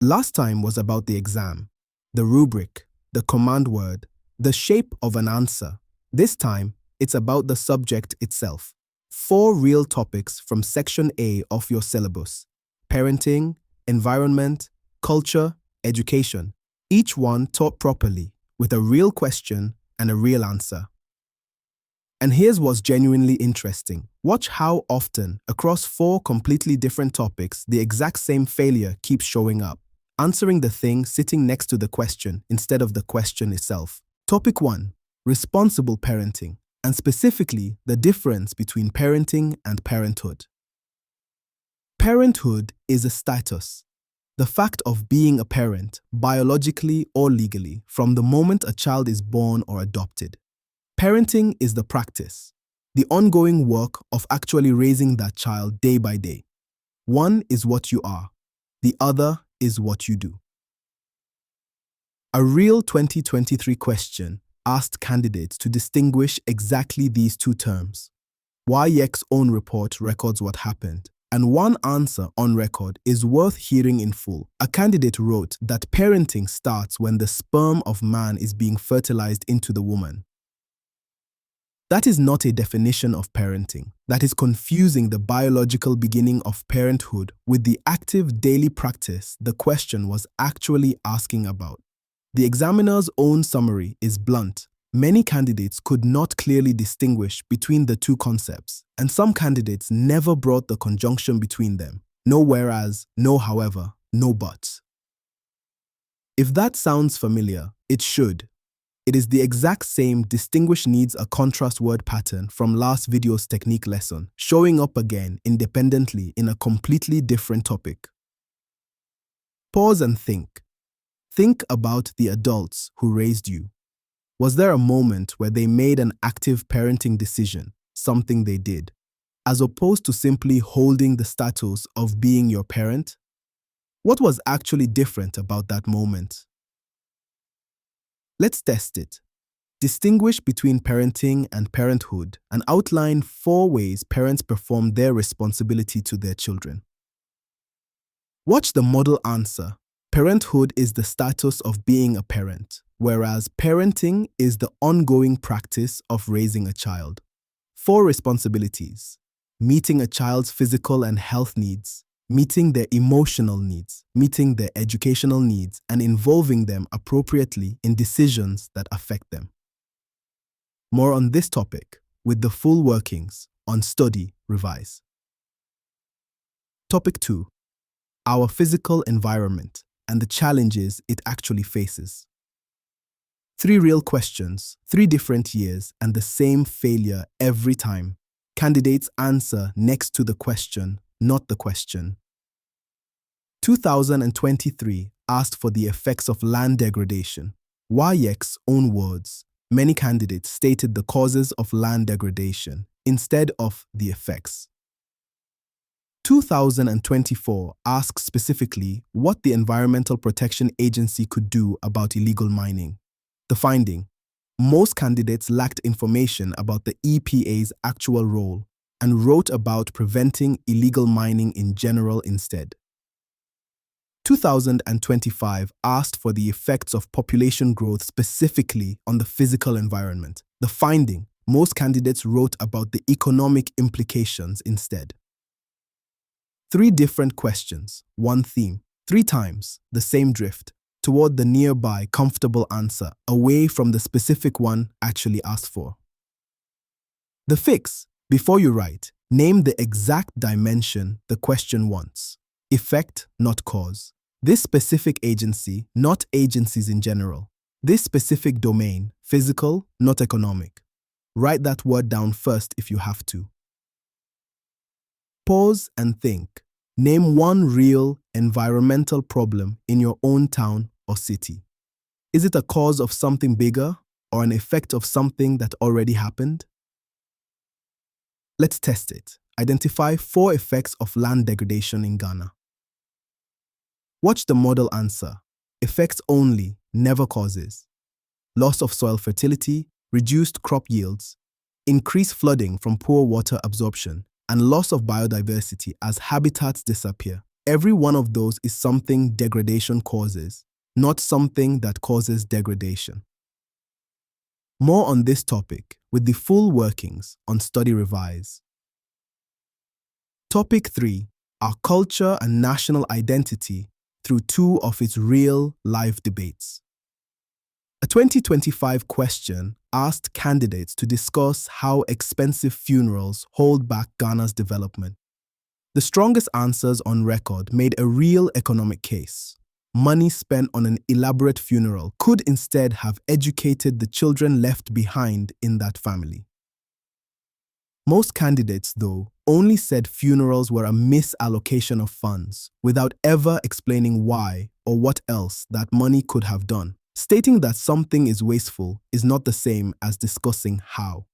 Last time was about the exam, the rubric, the command word, the shape of an answer. This time, it's about the subject itself. 4 real topics from Section A of your syllabus: parenting, environment, culture, education. Each one taught properly, with a real question and a real answer. And here's what's genuinely interesting. Watch how often, across 4 completely different topics, the exact same failure keeps showing up, answering the thing sitting next to the question instead of the question itself. Topic 1. Responsible parenting, and specifically the difference between parenting and parenthood. Parenthood is a status, the fact of being a parent, biologically or legally, from the moment a child is born or adopted. Parenting is the practice, the ongoing work of actually raising that child day by day. One is what you are, the other is what you do. A real 2023 question asked candidates to distinguish exactly these two terms. WAEC's own report records what happened, and one answer on record is worth hearing in full. A candidate wrote that parenting starts when the sperm of man is being fertilized into the woman. That is not a definition of parenting. That is confusing the biological beginning of parenthood with the active daily practice the question was actually asking about. The examiner's own summary is blunt. Many candidates could not clearly distinguish between the two concepts, and some candidates never brought the conjunction between them. No whereas, no however, no buts. If that sounds familiar, it should. It is the exact same distinguish needs a contrast word pattern from last video's technique lesson, showing up again independently in a completely different topic. Pause and think. Think about the adults who raised you. Was there a moment where they made an active parenting decision, something they did, as opposed to simply holding the status of being your parent? What was actually different about that moment? Let's test it. Distinguish between parenting and parenthood and outline 4 ways parents perform their responsibility to their children. Watch the model answer. Parenthood is the status of being a parent, whereas parenting is the ongoing practice of raising a child. 4 responsibilities: meeting a child's physical and health needs, meeting their emotional needs, meeting their educational needs, and involving them appropriately in decisions that affect them. More on this topic with the full workings on StudyRevise. Topic 2. Our physical environment and the challenges it actually faces. 3 real questions, 3 different years, and the same failure every time. Candidates answer next to the question, not the question. 2023 asked for the effects of land degradation. WAEC's own words. Many candidates stated the causes of land degradation instead of the effects. 2024 asked specifically what the Environmental Protection Agency could do about illegal mining. The finding: most candidates lacked information about the EPA's actual role and wrote about preventing illegal mining in general instead. 2025 asked for the effects of population growth specifically on the physical environment. The finding: most candidates wrote about the economic implications instead. 3 different questions, 1 theme, 3 times the same drift, toward the nearby comfortable answer, away from the specific one actually asked for. The fix: before you write, name the exact dimension the question wants. Effect, not cause. This specific agency, not agencies in general. This specific domain, physical, not economic. Write that word down first if you have to. Pause and think. Name 1 real environmental problem in your own town or city. Is it a cause of something bigger or an effect of something that already happened? Let's test it. Identify 4 effects of land degradation in Ghana. Watch the model answer. Effects only, never causes. Loss of soil fertility, reduced crop yields, increased flooding from poor water absorption, and loss of biodiversity as habitats disappear. Every one of those is something degradation causes, not something that causes degradation. More on this topic with the full workings on StudyRevise. Topic 3. Our culture and national identity through two of its real-life debates. A 2025 question asked candidates to discuss how expensive funerals hold back Ghana's development. The strongest answers on record made a real economic case. Money spent on an elaborate funeral could instead have educated the children left behind in that family. Most candidates, though, only said funerals were a misallocation of funds, without ever explaining why or what else that money could have done. Stating that something is wasteful is not the same as discussing how.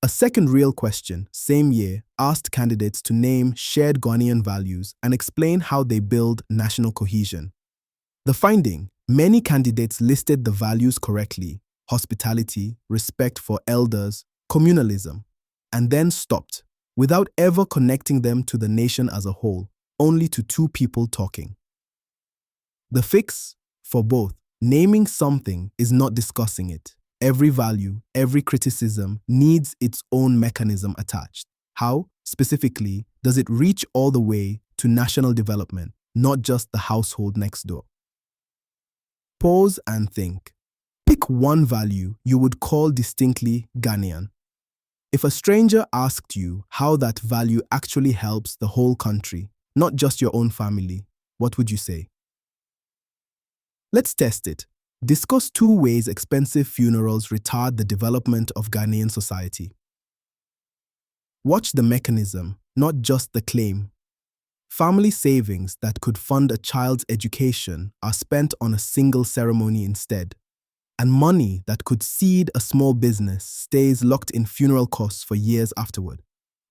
A second real question, same year, asked candidates to name shared Ghanaian values and explain how they build national cohesion. The finding, many candidates listed the values correctly: hospitality, respect for elders, communalism, and then stopped, without ever connecting them to the nation as a whole, only to two people talking. The fix? For both, naming something is not discussing it. Every value, every criticism needs its own mechanism attached. How, specifically, does it reach all the way to national development, not just the household next door? Pause and think. Pick one value you would call distinctly Ghanaian. If a stranger asked you how that value actually helps the whole country, not just your own family, what would you say? Let's test it. Discuss two ways expensive funerals retard the development of Ghanaian society. Watch the mechanism, not just the claim. Family savings that could fund a child's education are spent on a single ceremony instead, and money that could seed a small business stays locked in funeral costs for years afterward.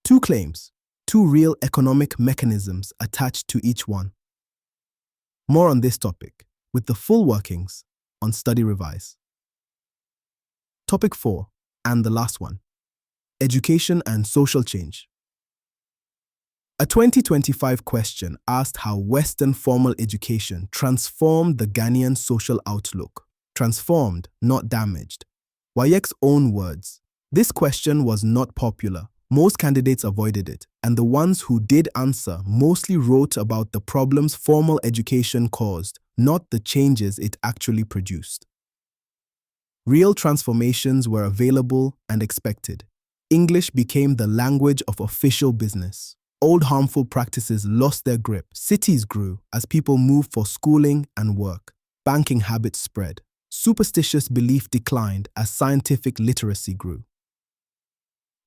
Two claims, two real economic mechanisms attached to each one. More on this topic, with the full workings, on StudyRevise. Topic 4, and the last one, education and social change. A 2025 question asked how Western formal education transformed the Ghanaian social outlook. Transformed, not damaged. WAEC's own words. This question was not popular. Most candidates avoided it, and the ones who did answer mostly wrote about the problems formal education caused, not the changes it actually produced. Real transformations were available and expected. English became the language of official business. Old harmful practices lost their grip. Cities grew as people moved for schooling and work. Banking habits spread. Superstitious belief declined as scientific literacy grew.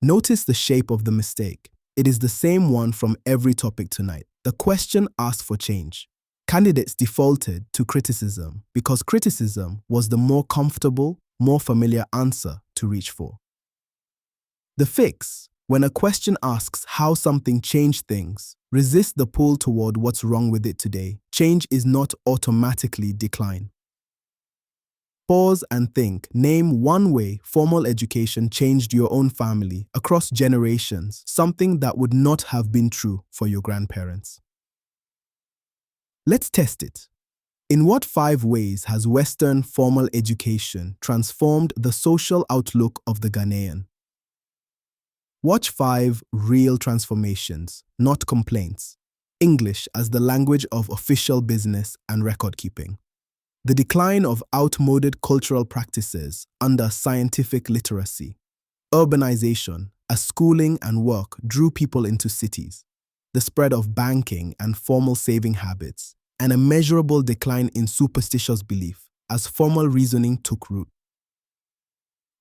Notice the shape of the mistake. It is the same one from every topic tonight. The question asked for change. Candidates defaulted to criticism because criticism was the more comfortable, more familiar answer to reach for. The fix, when a question asks how something changed things, resist the pull toward what's wrong with it today. Change is not automatically decline. Pause and think. Name one way formal education changed your own family across generations, something that would not have been true for your grandparents. Let's test it. In what 5 ways has Western formal education transformed the social outlook of the Ghanaian? Watch 5 real transformations, not complaints. English as the language of official business and record-keeping. The decline of outmoded cultural practices under scientific literacy. Urbanization, as schooling and work drew people into cities. The spread of banking and formal saving habits, and a measurable decline in superstitious belief as formal reasoning took root.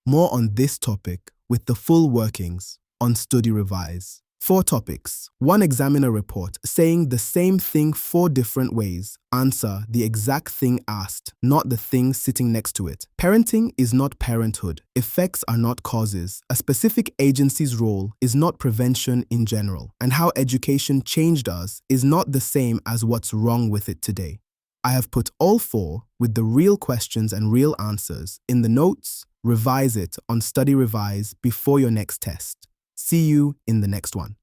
More on this topic with the full workings on StudyRevise. 4 topics, 1 examiner report saying the same thing 4 different ways. Answer the exact thing asked, not the thing sitting next to it. Parenting is not parenthood. Effects are not causes. A specific agency's role is not prevention in general. And how education changed us is not the same as what's wrong with it today. I have put all 4 with the real questions and real answers in the notes. Revise it on StudyRevise before your next test. See you in the next one.